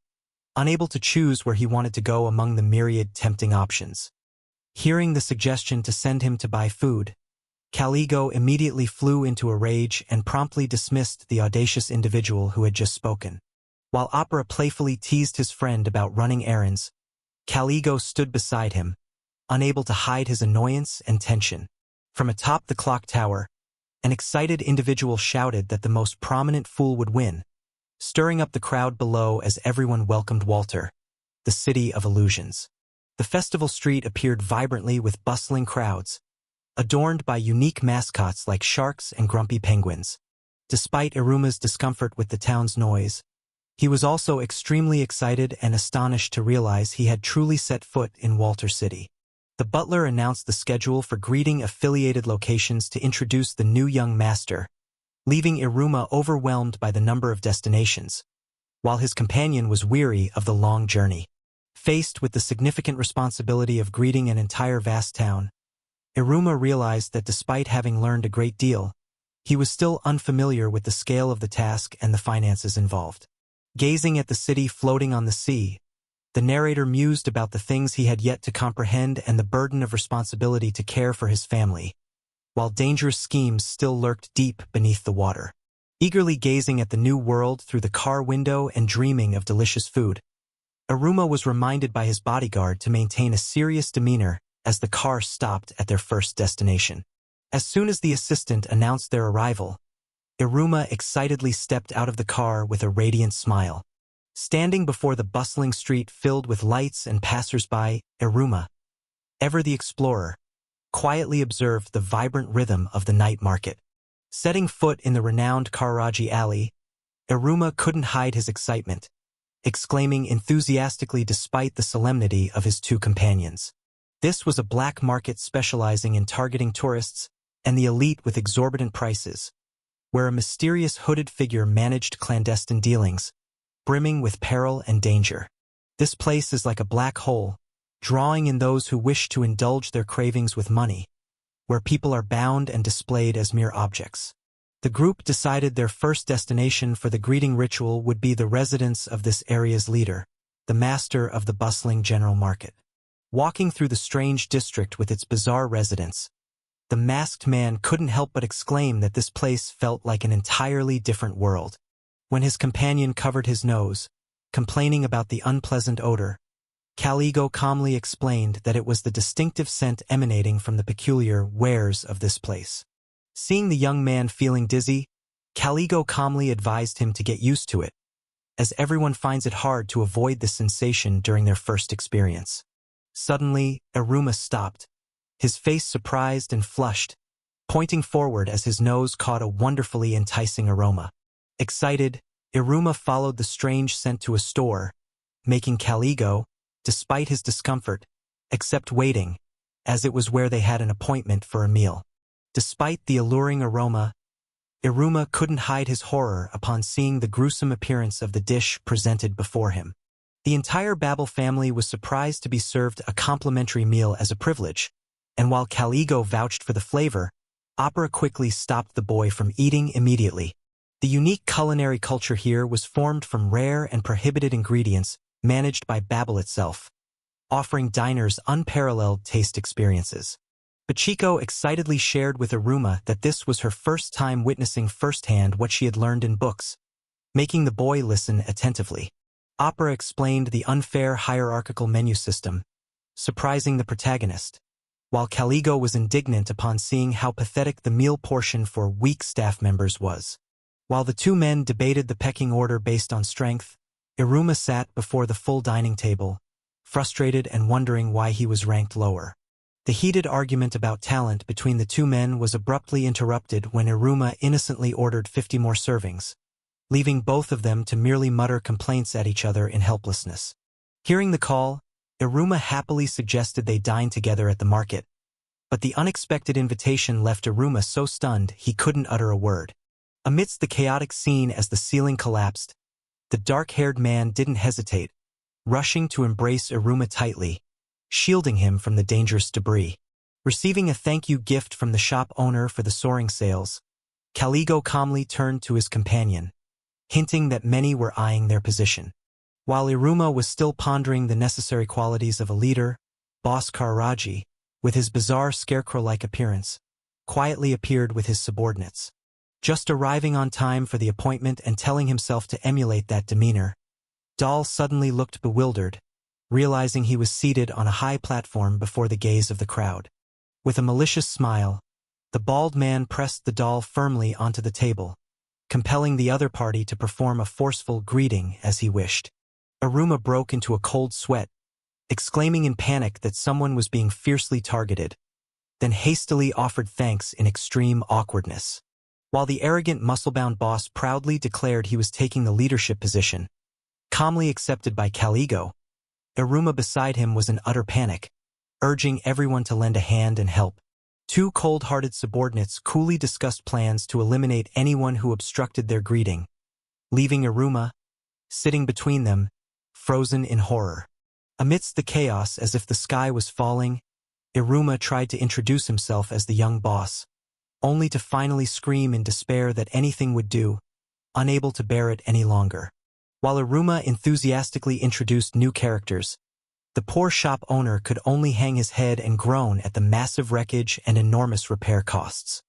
unable to choose where he wanted to go among the myriad tempting options. Hearing the suggestion to send him to buy food, Caligo immediately flew into a rage and promptly dismissed the audacious individual who had just spoken. While Opera playfully teased his friend about running errands, Caligo stood beside him, unable to hide his annoyance and tension. From atop the clock tower, an excited individual shouted that the most prominent fool would win, stirring up the crowd below as everyone welcomed Walter, the city of illusions. The festival street appeared vibrantly with bustling crowds, adorned by unique mascots like sharks and grumpy penguins. Despite Iruma's discomfort with the town's noise, he was also extremely excited and astonished to realize he had truly set foot in Walter City. The butler announced the schedule for greeting affiliated locations to introduce the new young master, leaving Iruma overwhelmed by the number of destinations, while his companion was weary of the long journey. Faced with the significant responsibility of greeting an entire vast town, Iruma realized that despite having learned a great deal, he was still unfamiliar with the scale of the task and the finances involved. Gazing at the city floating on the sea, the narrator mused about the things he had yet to comprehend and the burden of responsibility to care for his family, while dangerous schemes still lurked deep beneath the water. Eagerly gazing at the new world through the car window and dreaming of delicious food, Iruma was reminded by his bodyguard to maintain a serious demeanor as the car stopped at their first destination. As soon as the assistant announced their arrival, Iruma excitedly stepped out of the car with a radiant smile. Standing before the bustling street filled with lights and passers-by, Iruma, ever the explorer, quietly observed the vibrant rhythm of the night market. Setting foot in the renowned Kararagi alley, Iruma couldn't hide his excitement, exclaiming enthusiastically despite the solemnity of his two companions. This was a black market specializing in targeting tourists and the elite with exorbitant prices, where a mysterious hooded figure managed clandestine dealings, brimming with peril and danger. This place is like a black hole, drawing in those who wish to indulge their cravings with money, where people are bound and displayed as mere objects. The group decided their first destination for the greeting ritual would be the residence of this area's leader, the master of the bustling general market. Walking through the strange district with its bizarre residents, the masked man couldn't help but exclaim that this place felt like an entirely different world. When his companion covered his nose, complaining about the unpleasant odor, Caligo calmly explained that it was the distinctive scent emanating from the peculiar wares of this place. Seeing the young man feeling dizzy, Caligo calmly advised him to get used to it, as everyone finds it hard to avoid this sensation during their first experience. Suddenly, Iruma stopped, his face surprised and flushed, pointing forward as his nose caught a wonderfully enticing aroma. Excited, Iruma followed the strange scent to a store, making Caligo, despite his discomfort, accept waiting, as it was where they had an appointment for a meal. Despite the alluring aroma, Iruma couldn't hide his horror upon seeing the gruesome appearance of the dish presented before him. The entire Babel family was surprised to be served a complimentary meal as a privilege, and while Caligo vouched for the flavor, Opera quickly stopped the boy from eating immediately. The unique culinary culture here was formed from rare and prohibited ingredients managed by Babel itself, offering diners unparalleled taste experiences. Pachiko excitedly shared with Iruma that this was her first time witnessing firsthand what she had learned in books, making the boy listen attentively. Opera explained the unfair hierarchical menu system, surprising the protagonist, while Caligo was indignant upon seeing how pathetic the meal portion for weak staff members was. While the two men debated the pecking order based on strength, Iruma sat before the full dining table, frustrated and wondering why he was ranked lower. The heated argument about talent between the two men was abruptly interrupted when Iruma innocently ordered 50 more servings, leaving both of them to merely mutter complaints at each other in helplessness. Hearing the call, Iruma happily suggested they dine together at the market, but the unexpected invitation left Iruma so stunned he couldn't utter a word. Amidst the chaotic scene as the ceiling collapsed, the dark-haired man didn't hesitate, rushing to embrace Iruma tightly, shielding him from the dangerous debris. Receiving a thank-you gift from the shop owner for the soaring sales, Caligo calmly turned to his companion, hinting that many were eyeing their position. While Iruma was still pondering the necessary qualities of a leader, boss Kararagi, with his bizarre scarecrow-like appearance, quietly appeared with his subordinates. Just arriving on time for the appointment and telling himself to emulate that demeanor, Dal suddenly looked bewildered, realizing he was seated on a high platform before the gaze of the crowd. With a malicious smile, the bald man pressed the doll firmly onto the table, compelling the other party to perform a forceful greeting as he wished. Iruma broke into a cold sweat, exclaiming in panic that someone was being fiercely targeted, then hastily offered thanks in extreme awkwardness. While the arrogant muscle-bound boss proudly declared he was taking the leadership position, calmly accepted by Caligo, Iruma beside him was in utter panic, urging everyone to lend a hand and help. Two cold-hearted subordinates coolly discussed plans to eliminate anyone who obstructed their greeting, leaving Iruma, sitting between them, frozen in horror. Amidst the chaos as if the sky was falling, Iruma tried to introduce himself as the young boss, only to finally scream in despair that anything would do, unable to bear it any longer. While Iruma enthusiastically introduced new characters, the poor shop owner could only hang his head and groan at the massive wreckage and enormous repair costs.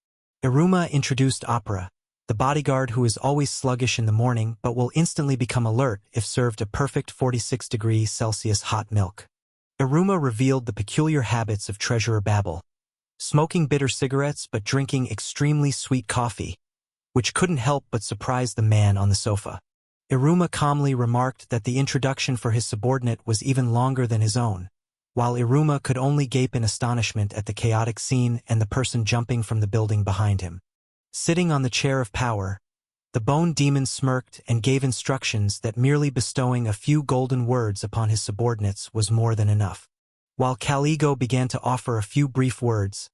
Iruma introduced Opera, the bodyguard who is always sluggish in the morning but will instantly become alert if served a perfect 46°C hot milk. Iruma revealed the peculiar habits of Treasurer Babel, smoking bitter cigarettes but drinking extremely sweet coffee, which couldn't help but surprise the man on the sofa. Iruma calmly remarked that the introduction for his subordinate was even longer than his own, while Iruma could only gape in astonishment at the chaotic scene and the person jumping from the building behind him. Sitting on the chair of power, the bone demon smirked and gave instructions that merely bestowing a few golden words upon his subordinates was more than enough. While Caligo began to offer a few brief words,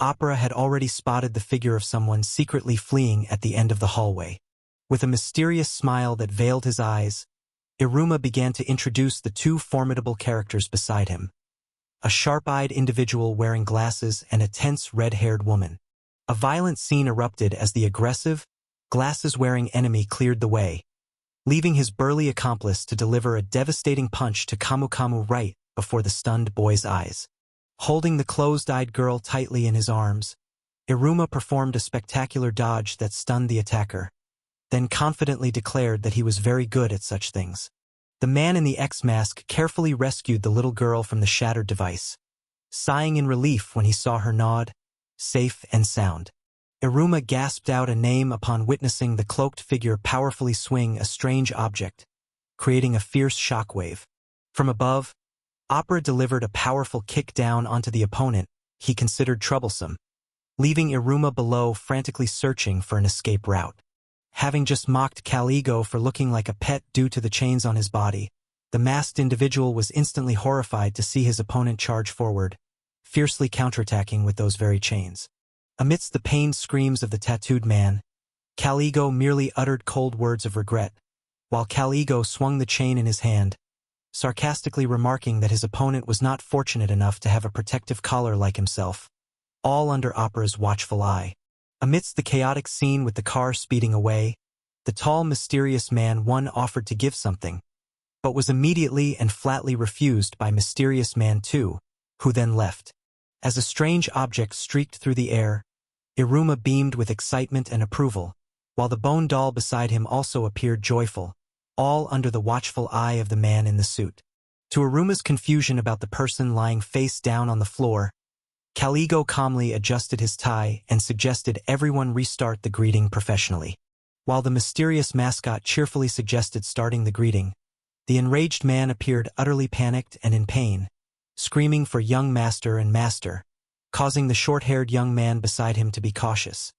Opera had already spotted the figure of someone secretly fleeing at the end of the hallway. With a mysterious smile that veiled his eyes, Iruma began to introduce the two formidable characters beside him. A sharp-eyed individual wearing glasses and a tense red-haired woman. A violent scene erupted as the aggressive, glasses-wearing enemy cleared the way, leaving his burly accomplice to deliver a devastating punch to Kamu right before the stunned boy's eyes. Holding the closed-eyed girl tightly in his arms, Iruma performed a spectacular dodge that stunned the attacker, then confidently declared that he was very good at such things. The man in the X-mask carefully rescued the little girl from the shattered device, sighing in relief when he saw her nod, safe and sound. Iruma gasped out a name upon witnessing the cloaked figure powerfully swing a strange object, creating a fierce shockwave. From above, Opera delivered a powerful kick down onto the opponent he considered troublesome, leaving Iruma below frantically searching for an escape route. Having just mocked Caligo for looking like a pet due to the chains on his body, the masked individual was instantly horrified to see his opponent charge forward, fiercely counterattacking with those very chains. Amidst the pained screams of the tattooed man, Caligo merely uttered cold words of regret, while Caligo swung the chain in his hand, sarcastically remarking that his opponent was not fortunate enough to have a protective collar like himself, all under Opera's watchful eye. Amidst the chaotic scene with the car speeding away, the tall, mysterious man offered to give something, but was immediately and flatly refused by Mysterious Man 2, who then left. As a strange object streaked through the air, Iruma beamed with excitement and approval, while the bone doll beside him also appeared joyful, all under the watchful eye of the man in the suit. To Iruma's confusion about the person lying face down on the floor, Caligo calmly adjusted his tie and suggested everyone restart the greeting professionally. While the mysterious mascot cheerfully suggested starting the greeting, the enraged man appeared utterly panicked and in pain, screaming for young master and master, causing the short-haired young man beside him to be cautious.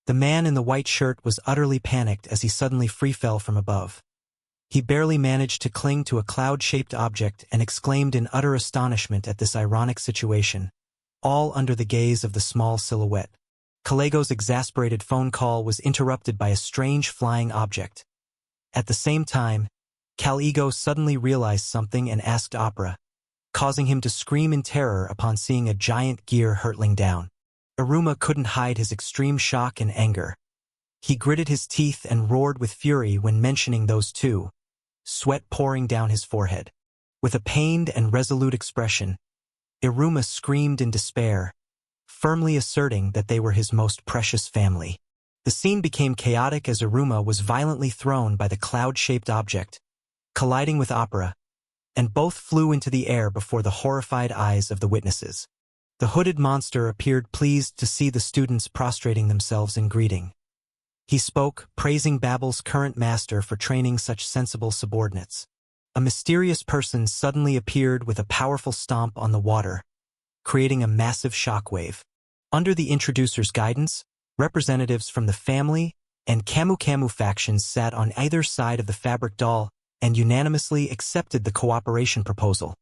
The man in the white shirt was utterly panicked as he suddenly free-fell from above. He barely managed to cling to a cloud-shaped object and exclaimed in utter astonishment at this ironic situation, all under the gaze of the small silhouette. Caligo's exasperated phone call was interrupted by a strange flying object. At the same time, Caligo suddenly realized something and asked Opera, causing him to scream in terror upon seeing a giant gear hurtling down. Iruma couldn't hide his extreme shock and anger. He gritted his teeth and roared with fury when mentioning those two, sweat pouring down his forehead. With a pained and resolute expression, Iruma screamed in despair, firmly asserting that they were his most precious family. The scene became chaotic as Iruma was violently thrown by the cloud-shaped object, colliding with Opera, and both flew into the air before the horrified eyes of the witnesses. The hooded monster appeared pleased to see the students prostrating themselves in greeting. He spoke, praising Babel's current master for training such sensible subordinates. A mysterious person suddenly appeared with a powerful stomp on the water, creating a massive shockwave. Under the introducer's guidance, representatives from the family and Kamu factions sat on either side of the fabric doll and unanimously accepted the cooperation proposal,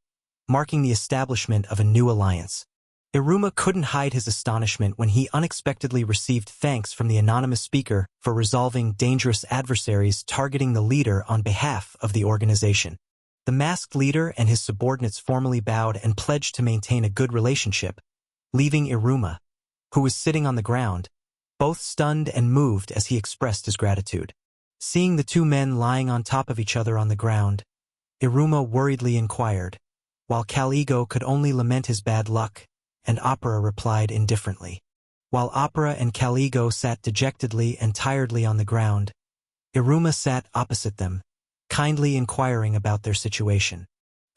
marking the establishment of a new alliance. Iruma couldn't hide his astonishment when he unexpectedly received thanks from the anonymous speaker for resolving dangerous adversaries targeting the leader on behalf of the organization. The masked leader and his subordinates formally bowed and pledged to maintain a good relationship, leaving Iruma, who was sitting on the ground, both stunned and moved as he expressed his gratitude. Seeing the two men lying on top of each other on the ground, Iruma worriedly inquired, while Caligo could only lament his bad luck, and Opera replied indifferently. While Opera and Caligo sat dejectedly and tiredly on the ground, Iruma sat opposite them, kindly inquiring about their situation.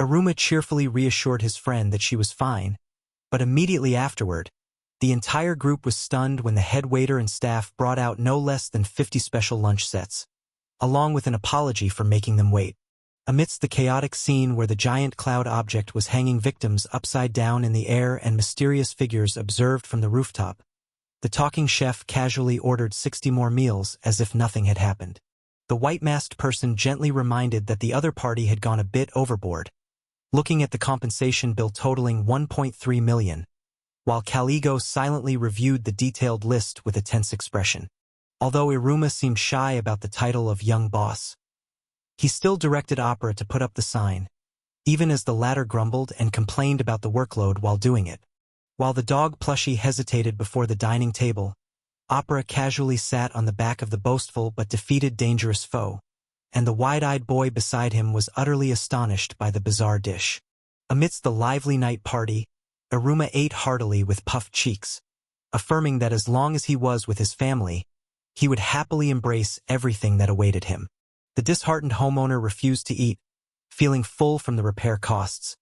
Iruma cheerfully reassured his friend that she was fine, but immediately afterward, the entire group was stunned when the head waiter and staff brought out no less than 50 special lunch sets, along with an apology for making them wait. Amidst the chaotic scene where the giant cloud object was hanging victims upside down in the air and mysterious figures observed from the rooftop, the talking chef casually ordered 60 more meals as if nothing had happened. The white-masked person gently reminded that the other party had gone a bit overboard, looking at the compensation bill totaling 1.3 million, while Caligo silently reviewed the detailed list with a tense expression. Although Iruma seemed shy about the title of young boss, He still directed Opera to put up the sign, even as the latter grumbled and complained about the workload while doing it. While the dog plushie hesitated before the dining table, Opera casually sat on the back of the boastful but defeated dangerous foe, and the wide-eyed boy beside him was utterly astonished by the bizarre dish. Amidst the lively night party, Iruma ate heartily with puffed cheeks, affirming that as long as he was with his family, he would happily embrace everything that awaited him. The disheartened homeowner refused to eat, feeling full from the repair costs,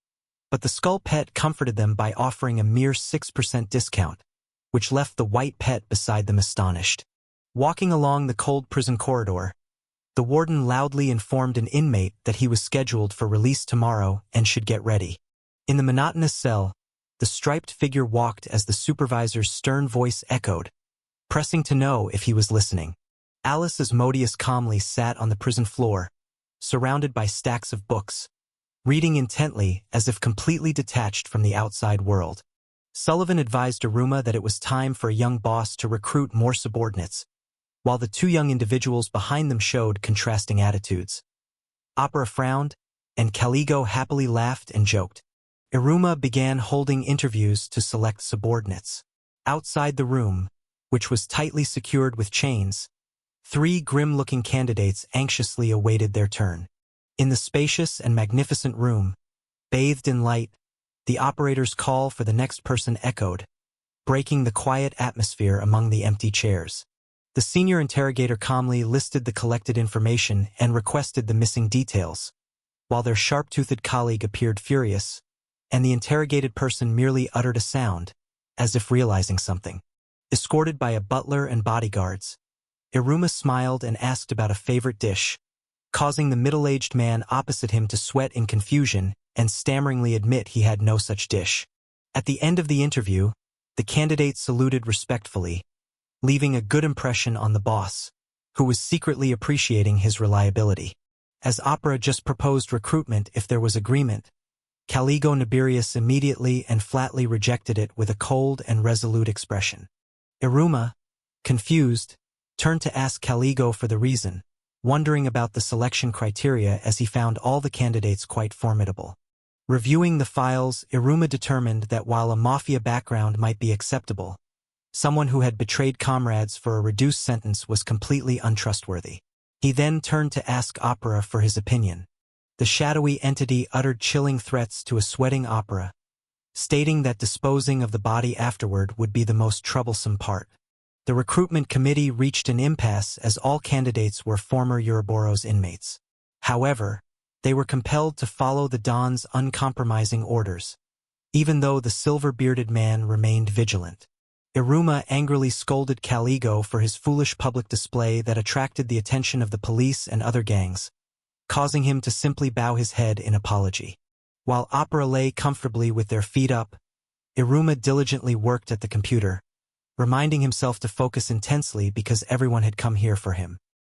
but the skull pet comforted them by offering a mere 6% discount, which left the white pet beside them astonished. Walking along the cold prison corridor, the warden loudly informed an inmate that he was scheduled for release tomorrow and should get ready. In the monotonous cell, the striped figure walked as the supervisor's stern voice echoed, pressing to know if he was listening. Alice Asmodeus calmly sat on the prison floor, surrounded by stacks of books, reading intently as if completely detached from the outside world. Sullivan advised Iruma that it was time for a young boss to recruit more subordinates, while the two young individuals behind them showed contrasting attitudes. Opera frowned, and Caligo happily laughed and joked. Iruma began holding interviews to select subordinates. Outside the room, which was tightly secured with chains, 3 grim-looking candidates anxiously awaited their turn. In the spacious and magnificent room, bathed in light, the operator's call for the next person echoed, breaking the quiet atmosphere among the empty chairs. The senior interrogator calmly listed the collected information and requested the missing details, while their sharp-toothed colleague appeared furious, and the interrogated person merely uttered a sound, as if realizing something. Escorted by a butler and bodyguards, Iruma smiled and asked about a favorite dish, causing the middle-aged man opposite him to sweat in confusion and stammeringly admit he had no such dish. At the end of the interview, the candidate saluted respectfully, leaving a good impression on the boss, who was secretly appreciating his reliability. As Opera just proposed recruitment if there was agreement, Caligo Nibirius immediately and flatly rejected it with a cold and resolute expression. Iruma, confused, turned to ask Caligo for the reason, wondering about the selection criteria as he found all the candidates quite formidable. Reviewing the files, Iruma determined that while a mafia background might be acceptable, someone who had betrayed comrades for a reduced sentence was completely untrustworthy. He then turned to ask Opera for his opinion. The shadowy entity uttered chilling threats to a sweating Opera, stating that disposing of the body afterward would be the most troublesome part. The recruitment committee reached an impasse as all candidates were former Ouroboros inmates. However, they were compelled to follow the Don's uncompromising orders, even though the silver-bearded man remained vigilant. Iruma angrily scolded Caligo for his foolish public display that attracted the attention of the police and other gangs, causing him to simply bow his head in apology. While Opera lay comfortably with their feet up, Iruma diligently worked at the computer, reminding himself to focus intensely because everyone had come here for him.